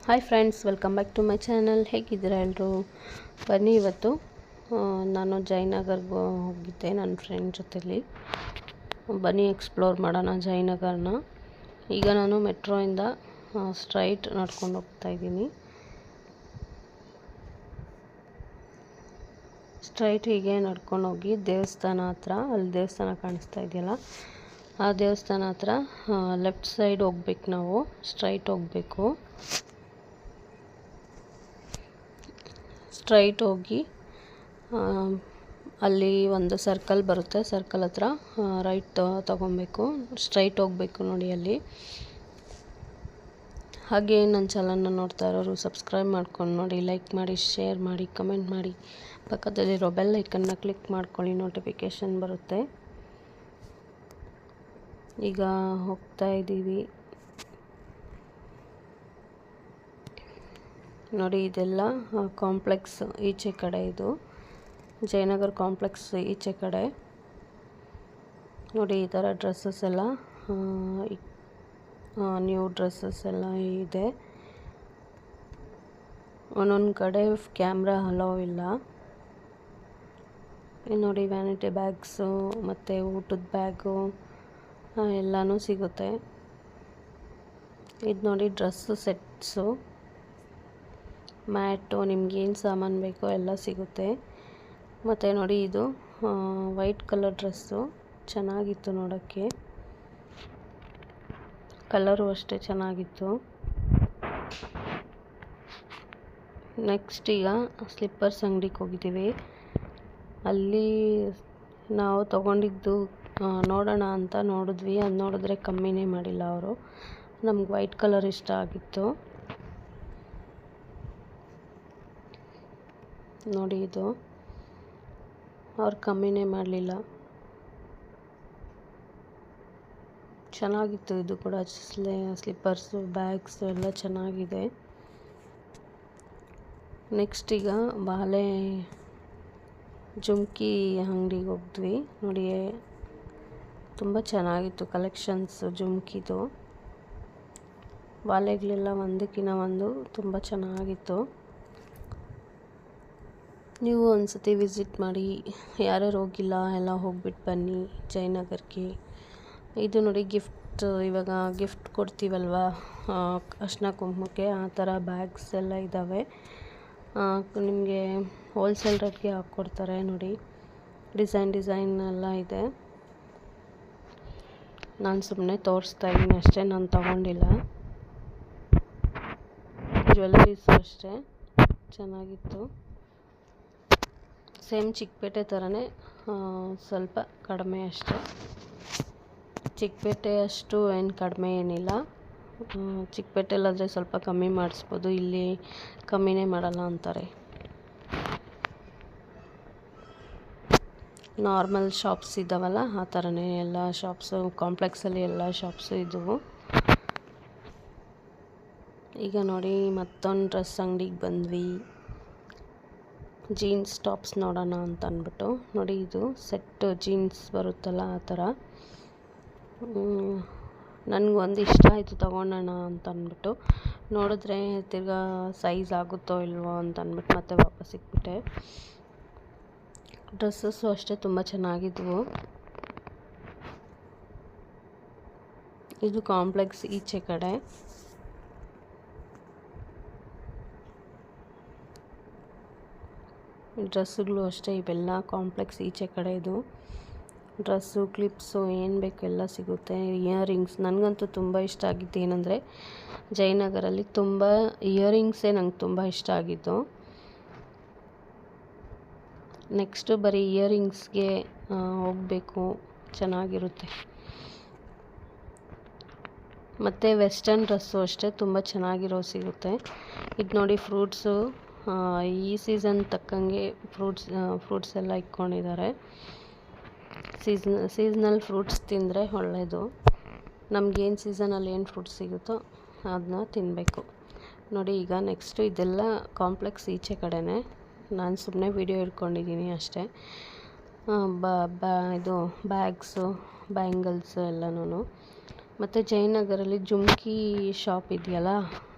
Hi friends, welcome back to my channel. ಹೇಗಿದ್ದೀರಾ ಎಲ್ಲರೂ? ಬನ್ನಿ, ಇವತ್ತು ನಾನು ಜಯನಗರ್ಗೆ ಹೋಗಿದ್ದೆ ನನ್ನ ಫ್ರೆಂಡ್ ಜೊತೆಲಿ. ಬನ್ನಿ ಎಕ್ಸ್ಪ್ಲೋರ್ ಮಾಡೋಣ ಜಯನಗರನ. ಈಗ ನಾನು ಮೆಟ್ರೋಯಿಂದ ಸ್ಟ್ರೈಟ್ ನಡ್ಕೊಂಡು ಹೋಗ್ತಾಯಿದ್ದೀನಿ. ಸ್ಟ್ರೈಟ್ ಹೀಗೆ ನಡ್ಕೊಂಡು ಹೋಗಿ ದೇವಸ್ಥಾನ ಹತ್ರ, ಅಲ್ಲಿ ದೇವಸ್ಥಾನ ಕಾಣಿಸ್ತಾ ಇದೆಯಲ್ಲ, ಆ ದೇವಸ್ಥಾನ ಹತ್ರ ಲೆಫ್ಟ್ ಸೈಡ್ ಹೋಗ್ಬೇಕು. ನಾವು ಸ್ಟ್ರೈಟ್ ಹೋಗಬೇಕು. ಸ್ಟ್ರೈಟ್ ಹೋಗಿ ಅಲ್ಲಿ ಒಂದು ಸರ್ಕಲ್ ಬರುತ್ತೆ, ಸರ್ಕಲ್ ಹತ್ರ ರೈಟ್ ತಗೊಬೇಕು, ಸ್ಟ್ರೈಟ್ ಹೋಗಬೇಕು ನೋಡಿ ಅಲ್ಲಿ. ಹಾಗೆ ನನ್ನ ಚಾನಲ್ನ ನೋಡ್ತಾ ಇರೋರು ಸಬ್ಸ್ಕ್ರೈಬ್ ಮಾಡ್ಕೊಂಡು ನೋಡಿ, ಲೈಕ್ ಮಾಡಿ, ಶೇರ್ ಮಾಡಿ, ಕಮೆಂಟ್ ಮಾಡಿ, ಪಕ್ಕದಲ್ಲಿರೋ ಬೆಲ್ ಐಕನ್ನ ಕ್ಲಿಕ್ ಮಾಡ್ಕೊಳ್ಳಿ, ನೋಟಿಫಿಕೇಷನ್ ಬರುತ್ತೆ. ಈಗ ಹೋಗ್ತಾ ಇದ್ದೀವಿ ನೋಡಿ. ಇದೆಲ್ಲ ಕಾಂಪ್ಲೆಕ್ಸ್ ಈಚೆ ಕಡೆ, ಇದು ಜಯನಗರ್ ಕಾಂಪ್ಲೆಕ್ಸ್ ಈಚೆ ಕಡೆ ನೋಡಿ. ಈ ಥರ ಡ್ರೆಸ್ಸಸ್ ಎಲ್ಲ, ನ್ಯೂ ಡ್ರೆಸ್ಸಸ್ ಎಲ್ಲ ಇದೆ. ಒಂದೊಂದು ಕಡೆ ಕ್ಯಾಮ್ರಾ ಅಲೋ ಇಲ್ಲ. ನೋಡಿ, ವ್ಯಾನಿಟಿ ಬ್ಯಾಗ್ಸು ಮತ್ತು ಊಟದ ಬ್ಯಾಗು ಎಲ್ಲನೂ ಸಿಗುತ್ತೆ. ಇದು ನೋಡಿ, ಡ್ರೆಸ್ಸು ಸೆಟ್ಸು, ಮ್ಯಾಟು, ನಿಮ್ಗೇನು ಸಾಮಾನು ಬೇಕೋ ಎಲ್ಲ ಸಿಗುತ್ತೆ. ಮತ್ತು ನೋಡಿ, ಇದು ವೈಟ್ ಕಲರ್ ಡ್ರೆಸ್ಸು ಚೆನ್ನಾಗಿತ್ತು ನೋಡೋಕ್ಕೆ, ಕಲರು ಅಷ್ಟೇ ಚೆನ್ನಾಗಿತ್ತು. ನೆಕ್ಸ್ಟ್ ಈಗ ಸ್ಲಿಪ್ಪರ್ಸ್ ಅಂಗಡಿಗೆ ಹೋಗಿದ್ದೀವಿ. ಅಲ್ಲಿ ನಾವು ತೊಗೊಂಡಿದ್ದು ನೋಡೋಣ ಅಂತ ನೋಡಿದ್ವಿ. ಅದು ನೋಡಿದ್ರೆ ಕಮ್ಮಿನೇ ಮಾಡಿಲ್ಲ ಅವರು. ನಮ್ಗೆ ವೈಟ್ ಕಲರ್ ಇಷ್ಟ ಆಗಿತ್ತು ನೋಡಿ. ಇದು ಅವ್ರು ಕಮ್ಮಿನೇ ಮಾಡಲಿಲ್ಲ, ಚೆನ್ನಾಗಿತ್ತು. ಇದು ಕೂಡ ಸ್ಲಿಪ್ಪರ್ಸು, ಬ್ಯಾಗ್ಸು ಎಲ್ಲ ಚೆನ್ನಾಗಿದೆ. ನೆಕ್ಸ್ಟ್ ಈಗ ಬಾಲೆ ಜುಮ್ಕಿ ಅಂಗಡಿಗೆ ಹೋಗಿದ್ವಿ ನೋಡಿ. ತುಂಬ ಚೆನ್ನಾಗಿತ್ತು ಕಲೆಕ್ಷನ್ಸ್ ಜುಮ್ಕಿದು. ಬಾಲೆಗಳೆಲ್ಲ ಒಂದಕ್ಕಿಂತ ಒಂದು ತುಂಬ ಚೆನ್ನಾಗಿತ್ತು. ನೀವು ಒಂದು ಸತಿ ವಿಸಿಟ್ ಮಾಡಿ, ಯಾರ್ಯಾರು ಹೋಗಿಲ್ಲ ಎಲ್ಲ ಹೋಗ್ಬಿಟ್ಟು ಬನ್ನಿ ಜಯನಗರ್ಗೆ. ಇದು ನೋಡಿ, ಗಿಫ್ಟ್, ಇವಾಗ ಗಿಫ್ಟ್ ಕೊಡ್ತೀವಲ್ವ ಅರ್ಶಿನ ಕುಂಕುಮಕ್ಕೆ, ಆ ಥರ ಬ್ಯಾಗ್ಸ್ ಎಲ್ಲ ಇದ್ದಾವೆ. ನಿಮಗೆ ಹೋಲ್ಸೇಲ್ ರೇಟ್ಗೆ ಹಾಕ್ಕೊಡ್ತಾರೆ ನೋಡಿ. ಡಿಸೈನ್ ಎಲ್ಲ ಇದೆ. ನಾನು ಸುಮ್ಮನೆ ತೋರಿಸ್ತಾ ಇದ್ದೀನಿ ಅಷ್ಟೇ, ನಾನು ತಗೊಂಡಿಲ್ಲ. ಜ್ಯುವೆಲ್ಲರೀಸು ಅಷ್ಟೇ ಚೆನ್ನಾಗಿತ್ತು. ಸೇಮ್ ಚಿಕ್ಕಪೇಟೆ ಥರನೇ, ಸ್ವಲ್ಪ ಕಡಿಮೆ ಅಷ್ಟೇ. ಚಿಕ್ಕಪೇಟೆ ಅಷ್ಟು ಏನು ಕಡಿಮೆ ಏನಿಲ್ಲ. ಚಿಕ್ಕಪೇಟೆಲ್ಲಾದರೆ ಸ್ವಲ್ಪ ಕಮ್ಮಿ ಮಾಡಿಸ್ಬೋದು, ಇಲ್ಲಿ ಕಮ್ಮಿನೇ ಮಾಡಲ್ಲ ಅಂತಾರೆ. ನಾರ್ಮಲ್ ಶಾಪ್ಸ್ ಇದ್ದಾವಲ್ಲ, ಆ ಥರನೇ ಎಲ್ಲ ಶಾಪ್ಸು, ಕಾಂಪ್ಲೆಕ್ಸಲ್ಲಿ ಎಲ್ಲ ಶಾಪ್ಸು ಇದ್ದವು. ಈಗ ನೋಡಿ, ಮತ್ತೊಂದು ಡ್ರೆಸ್ ಅಂಗಡಿಗೆ ಬಂದ್ವಿ. ಜೀನ್ಸ್ ಟಾಪ್ಸ್ ನೋಡೋಣ ಅಂತ ಅಂದ್ಬಿಟ್ಟು ನೋಡಿ. ಇದು ಸೆಟ್ ಜೀನ್ಸ್ ಬರುತ್ತಲ್ಲ, ಆ ಥರ. ನನಗೊಂದು ಇಷ್ಟ ಆಯಿತು, ತೊಗೊಳೋಣ ಅಂತ ಅಂದ್ಬಿಟ್ಟು ನೋಡಿದ್ರೆ ತಿರ್ಗಾ ಸೈಜ್ ಆಗುತ್ತೋ ಇಲ್ವೋ ಅಂತ ಅಂದ್ಬಿಟ್ಟು ಮತ್ತೆ ವಾಪಸ್ ಇಟ್ಬಿಟ್ಟೆ. ಡ್ರೆಸ್ಸಸ್ಸು ಅಷ್ಟೇ ತುಂಬ ಚೆನ್ನಾಗಿದ್ವು. ಇದು ಕಾಂಪ್ಲೆಕ್ಸ್ ಈಚೆ ಕಡೆ. ಡ್ರೆಸ್ಸುಗಳು ಅಷ್ಟೇ, ಇವೆಲ್ಲ ಕಾಂಪ್ಲೆಕ್ಸ್ ಈಚೆ ಕಡೆ. ಇದು ಡ್ರೆಸ್ಸು, ಕ್ಲಿಪ್ಸು, ಏನು ಬೇಕು ಎಲ್ಲ ಸಿಗುತ್ತೆ. ಇಯರಿಂಗ್ಸ್ ನನಗಂತೂ ತುಂಬ ಇಷ್ಟ ಆಗಿದ್ದು ಏನಂದರೆ, ಜಯನಗರಲ್ಲಿ ತುಂಬ ಇಯರಿಂಗ್ಸೇ ನಂಗೆ ತುಂಬ ಇಷ್ಟ ಆಗಿದ್ದು. ನೆಕ್ಸ್ಟು ಬರೀ ಇಯರಿಂಗ್ಸ್ಗೆ ಹೋಗಬೇಕು, ಚೆನ್ನಾಗಿರುತ್ತೆ. ಮತ್ತು ವೆಸ್ಟರ್ನ್ ಡ್ರೆಸ್ಸು ಅಷ್ಟೇ ತುಂಬ ಚೆನ್ನಾಗಿರೋ ಸಿಗುತ್ತೆ. ಇದು ನೋಡಿ, ಫ್ರೂಟ್ಸು, ಈ ಸೀಸನ್ ತಕ್ಕಂಗೆ ಫ್ರೂಟ್ಸ್ ಎಲ್ಲ ಇಟ್ಕೊಂಡಿದ್ದಾರೆ. ಸೀಸ್ನಲ್ ಫ್ರೂಟ್ಸ್ ತಿಂದರೆ ಒಳ್ಳೆಯದು. ನಮಗೇನು ಸೀಸನಲ್ಲಿ ಏನು ಫ್ರೂಟ್ಸ್ ಸಿಗುತ್ತೋ ಅದನ್ನ ತಿನ್ನಬೇಕು ನೋಡಿ. ಈಗ ನೆಕ್ಸ್ಟು ಇದೆಲ್ಲ ಕಾಂಪ್ಲೆಕ್ಸ್ ಈಚೆ ಕಡೆನೇ, ನಾನು ಸುಮ್ಮನೆ ವಿಡಿಯೋ ಇಟ್ಕೊಂಡಿದ್ದೀನಿ ಅಷ್ಟೇ. ಇದು ಬ್ಯಾಗ್ಸು, ಬ್ಯಾಂಗಲ್ಸು ಎಲ್ಲನೂ ಮತ್ತು ಜಯನಗರಲ್ಲಿ ಜುಮ್ಕಿ ಶಾಪ್ ಇದೆಯಲ್ಲ,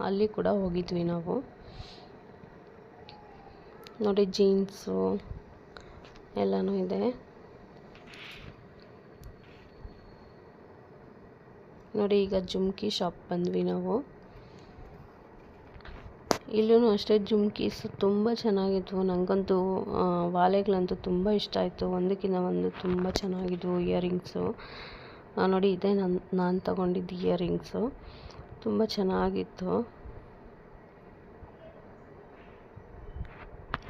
ಅಲ್ಲಿ ಕೂಡ ಹೋಗಿದ್ವಿ ನಾವು. ನೋಡಿ ಜೀನ್ಸು ಎಲ್ಲನೂ ಇದೆ. ನೋಡಿ ಈಗ ಜುಮ್ಕಿ ಶಾಪ್ ಬಂದ್ವಿ ನಾವು. ಇಲ್ಲೂ ಅಷ್ಟೇ ಜುಮ್ಕೀಸ್ ತುಂಬ ಚೆನ್ನಾಗಿದ್ವು. ನನಗಂತೂ ವಾಲೆಗಳಂತೂ ತುಂಬ ಇಷ್ಟ ಆಯಿತು. ಒಂದಕ್ಕಿಂತ ಒಂದು ತುಂಬ ಚೆನ್ನಾಗಿದ್ವು ಇಯರಿಂಗ್ಸು. ನೋಡಿ ಇದೇ ನಾನು ತಗೊಂಡಿದ್ದು ಇಯರಿಂಗ್ಸು, ತುಂಬ ಚೆನ್ನಾಗಿತ್ತು.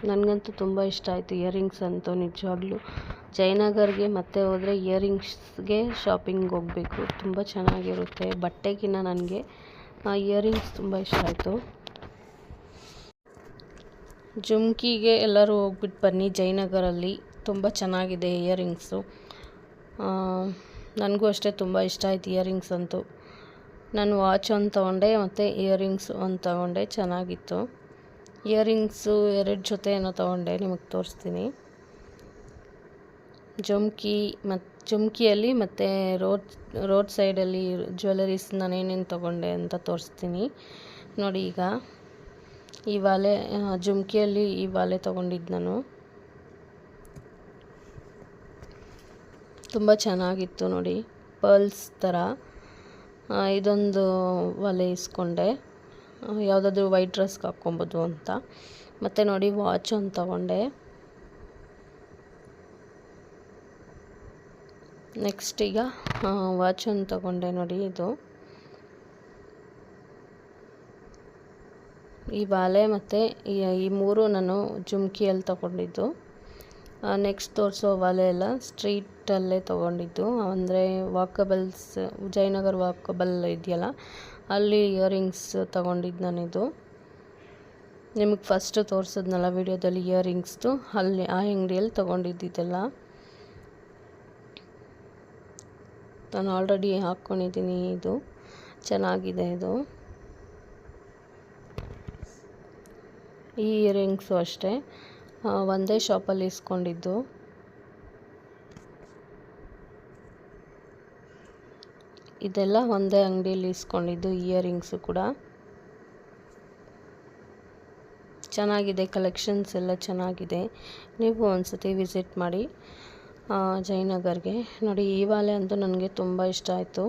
ನನಗಂತೂ ತುಂಬ ಇಷ್ಟ ಆಯಿತು ಇಯರಿಂಗ್ಸ್ ಅಂತೂ ನಿಜವಾಗ್ಲೂ. ಜಯನಗರ್ಗೆ ಮತ್ತೆ ಹೋದರೆ ಇಯರಿಂಗ್ಸ್ಗೆ ಶಾಪಿಂಗ್ ಹೋಗಬೇಕು, ತುಂಬ ಚೆನ್ನಾಗಿರುತ್ತೆ. ಬಟ್ಟೆಗಿನ್ನ ನನಗೆ ಇಯರಿಂಗ್ಸ್ ತುಂಬ ಇಷ್ಟ ಆಯಿತು. ಜುಮ್ಕಿಗೆ ಎಲ್ಲರೂ ಹೋಗ್ಬಿಟ್ಟು ಬನ್ನಿ, ಜಯನಗರಲ್ಲಿ ತುಂಬ ಚೆನ್ನಾಗಿದೆ ಇಯರಿಂಗ್ಸು. ನನಗೂ ಅಷ್ಟೇ ತುಂಬ ಇಷ್ಟ ಆಯ್ತು ಇಯರಿಂಗ್ಸ್ ಅಂತೂ. ನಾನು ವಾಚ್ ಒಂದು ತೊಗೊಂಡೆ ಮತ್ತು ಇಯರಿಂಗ್ಸ್ ಒಂದು ತೊಗೊಂಡೆ, ಚೆನ್ನಾಗಿತ್ತು. ಇಯರಿಂಗ್ಸು 2 ಜೊತೆ ಏನೋ ತೊಗೊಂಡೆ, ನಿಮಗೆ ತೋರಿಸ್ತೀನಿ. ಜುಮ್ಕಿಯಲ್ಲಿ ಮತ್ತು ರೋಡ್ ಸೈಡಲ್ಲಿ ಜ್ಯುವೆಲರೀಸ್ ನಾನೇನೇನು ತೊಗೊಂಡೆ ಅಂತ ತೋರಿಸ್ತೀನಿ. ನೋಡಿ ಈಗ ಈ ವಾಲೆ, ಜುಮ್ಕಿಯಲ್ಲಿ ಈ ವಾಲೆ ತೊಗೊಂಡಿದ್ದು ನಾನು. ತುಂಬ ಚೆನ್ನಾಗಿತ್ತು ನೋಡಿ, ಪರ್ಲ್ಸ್ ಥರ. ಇದೊಂದು ವಾಲೆ ಇಸ್ಕೊಂಡೆ, ಯಾವುದಾದ್ರೂ ವೈಟ್ ಡ್ರೆಸ್ಗೆ ಹಾಕ್ಕೊಬೋದು ಅಂತ. ಮತ್ತು ನೋಡಿ ವಾಚ್ ಒಂದು ತೊಗೊಂಡೆ. ನೆಕ್ಸ್ಟ್ ಈಗ ವಾಚ್ ಒಂದು ತೊಗೊಂಡೆ ನೋಡಿ. ಈ ವಾಲೆ ಮತ್ತು ಈ 3 ನಾನು ಜುಮ್ಕಿಯಲ್ಲಿ ತೊಗೊಂಡಿದ್ದು. ನೆಕ್ಸ್ಟ್ ತೋರಿಸೋ ವಾಲೆ ಎಲ್ಲ ಸ್ಟ್ರೀಟಲ್ಲೇ ತೊಗೊಂಡಿದ್ದು, ಅಂದರೆ ವಾಕಬಲ್ಸ್, ಜಯನಗರ್ ವಾಕಬಲ್ ಇದೆಯಲ್ಲ, ಅಲ್ಲಿ ಇಯರಿಂಗ್ಸ್ ತೊಗೊಂಡಿದ್ದು ನಾನಿದು. ನಿಮಗೆ ಫಸ್ಟು ತೋರಿಸಿದ್ನಲ್ಲ ವಿಡಿಯೋದಲ್ಲಿ ಇಯರಿಂಗ್ಸ್ದು, ಅಲ್ಲಿ ಆ ಅಂಗಡಿಯಲ್ಲಿ ತೊಗೊಂಡಿದ್ದೆಲ್ಲ. ನಾನು ಆಲ್ರೆಡಿ ಹಾಕ್ಕೊಂಡಿದ್ದೀನಿ, ಇದು ಚೆನ್ನಾಗಿದೆ. ಇದು ಈ ಇಯರಿಂಗ್ಸು ಅಷ್ಟೇ ಒಂದೇ ಶಾಪಲ್ಲಿ ಇಸ್ಕೊಂಡಿದ್ದು. ಇದೆಲ್ಲ ಒಂದೇ ಅಂಗಡಿಯಲ್ಲಿ ಇಸ್ಕೊಂಡಿದ್ದು ಇಯರಿಂಗ್ಸು ಕೂಡ. ಚೆನ್ನಾಗಿದೆ, ಕಲೆಕ್ಷನ್ಸ್ ಎಲ್ಲ ಚೆನ್ನಾಗಿದೆ. ನೀವು ಒಂದ್ಸತಿ ವಿಸಿಟ್ ಮಾಡಿ ಜಯನಗರ್ಗೆ. ನೋಡಿ ಈ ವಾಲೆ ಅಂತೂ ನನಗೆ ತುಂಬ ಇಷ್ಟ ಆಯಿತು.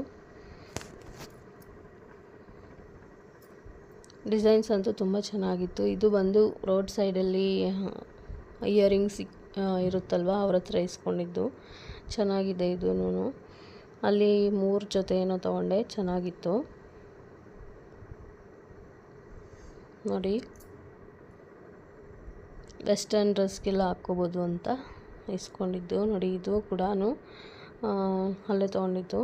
ಡಿಸೈನ್ಸ್ ಅಂತೂ ತುಂಬ ಚೆನ್ನಾಗಿತ್ತು. ಇದು ಬಂದು ರೋಡ್ ಸೈಡಲ್ಲಿ ಇಯರಿಂಗ್ಸ್ ಇರುತ್ತಲ್ವ, ಅವ್ರ ಹತ್ರ ಇಸ್ಕೊಂಡಿದ್ದು. ಚೆನ್ನಾಗಿದೆ ಇದೂ. ಅಲ್ಲಿ 3 ಜೊತೆ ಏನೋ ತೊಗೊಂಡೆ, ಚೆನ್ನಾಗಿತ್ತು ನೋಡಿ. ವೆಸ್ಟರ್ನ್ ಡ್ರೆಸ್ಗೆಲ್ಲ ಹಾಕ್ಕೋಬೋದು ಅಂತ ಇಸ್ಕೊಂಡಿದ್ದು ನೋಡಿ. ಇದು ಕೂಡ ಅಲ್ಲೇ ತೊಗೊಂಡಿದ್ದು,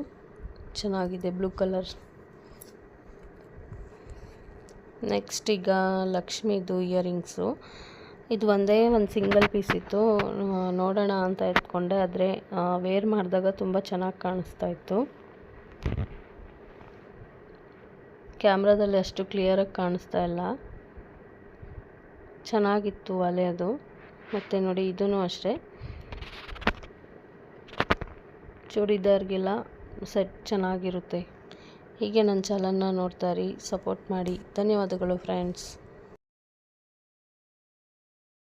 ಚೆನ್ನಾಗಿದೆ, ಬ್ಲೂ ಕಲರ್. ನೆಕ್ಸ್ಟ್ ಈಗ ಲಕ್ಷ್ಮಿದು ಇಯರಿಂಗ್ಸು. ಇದು ಒಂದೇ ಒಂದು ಸಿಂಗಲ್ ಪೀಸ್ ಇತ್ತು, ನೋಡೋಣ ಅಂತ ಎತ್ಕೊಂಡೆ. ಆದರೆ ವೇರ್ ಮಾಡಿದಾಗ ತುಂಬ ಚೆನ್ನಾಗಿ ಕಾಣಿಸ್ತಾ ಇತ್ತು. ಕ್ಯಾಮ್ರಾದಲ್ಲಿ ಅಷ್ಟು ಕ್ಲಿಯರಾಗಿ ಕಾಣಿಸ್ತಾ ಇಲ್ಲ, ಚೆನ್ನಾಗಿತ್ತು ವಾಲೆ ಅದು. ಮತ್ತು ನೋಡಿ ಇದೂ ಅಷ್ಟೇ, ಚೂಡಿದಾರ್ಗೆಲ್ಲ ಸೆಟ್ ಚೆನ್ನಾಗಿರುತ್ತೆ. ಹೀಗೆ ನನ್ನ ಚಾನಲ್ನ ನೋಡ್ತಾ ಇರಿ, ಸಪೋರ್ಟ್ ಮಾಡಿ. ಧನ್ಯವಾದಗಳು ಫ್ರೆಂಡ್ಸ್.